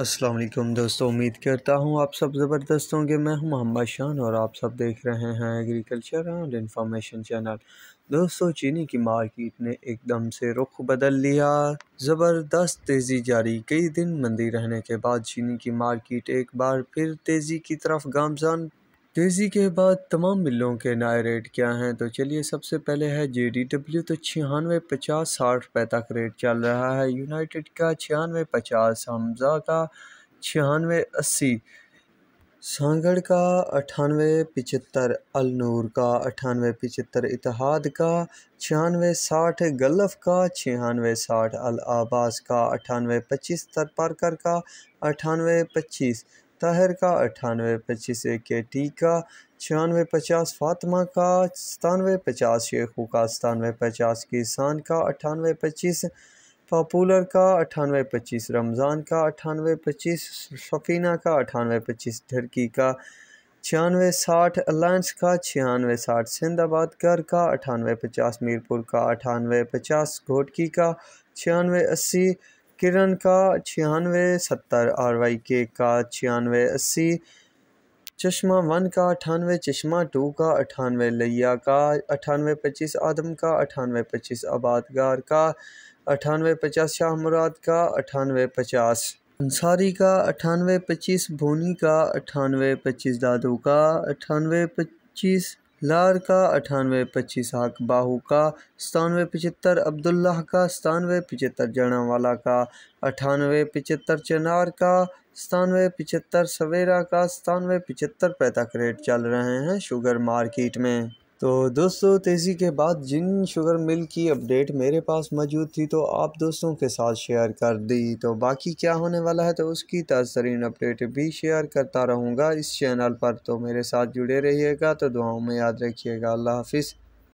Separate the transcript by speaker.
Speaker 1: अस्सलाम वालेकुम दोस्तों, उम्मीद करता हूँ आप सब ज़बरदस्त होंगे। मैं हूँ मोहम्मद शान और आप सब देख रहे हैं एग्रीकल्चर एंड इंफॉर्मेशन चैनल। दोस्तों, चीनी की मार्केट ने एकदम से रुख बदल लिया। ज़बरदस्त तेज़ी जारी, कई दिन मंदी रहने के बाद चीनी की मार्केट एक बार फिर तेज़ी की तरफ गामज़न। तेज़ी के बाद तमाम मिलों के नए रेट क्या हैं, तो चलिए सबसे पहले है JDW, तो 96.50-60 रुपये तक रेट चल रहा है। यूनाइटेड का 96.50, हमज़ा का 96.80, सांगड़ का 98.75, अलनूर का 98.75, इत्तेहाद का 96.60, गल्फ का 96.60, अल आबास का 98.25, तरपारकर का 98.25, ताहिर का 98.25, KT का 96.50, फातिमा का 97.50, शेखू का 97.50, किसान का 98.25, पॉपुलर का 98.25, रमज़ान का 98.25, सफ़ीना का 98.25, ठरकी का 96.60, अलायंस का 96.60, सिंधाबाद कर का 98.50, मीरपुर का 98.50, घोटकी का 96.80, किरण का 96.70, RYK का 96.80, चश्मा 1 का 98, चश्मा 2 का 98, लिया का 98.25, आदम का 98.25, आबादगार का 98.50, शाह मुराद का 98.50, अंसारी का 98.25, भूनी का 98.25, दादू का 98.25, लार का 98.25, हक बाहू का 97.75, अब्दुल्लाह का 97.75, जड़ावाला का 98.75, चनार का 97.75, सवेरा का 97.75 तक रेट चल रहे हैं शुगर मार्केट में। तो दोस्तों, तेज़ी के बाद जिन शुगर मिल की अपडेट मेरे पास मौजूद थी तो आप दोस्तों के साथ शेयर कर दी, तो बाकी क्या होने वाला है तो उसकी ताज़ा अपडेट भी शेयर करता रहूँगा इस चैनल पर। तो मेरे साथ जुड़े रहिएगा, तो दुआओं में याद रखिएगा। अल्लाह हाफिज़।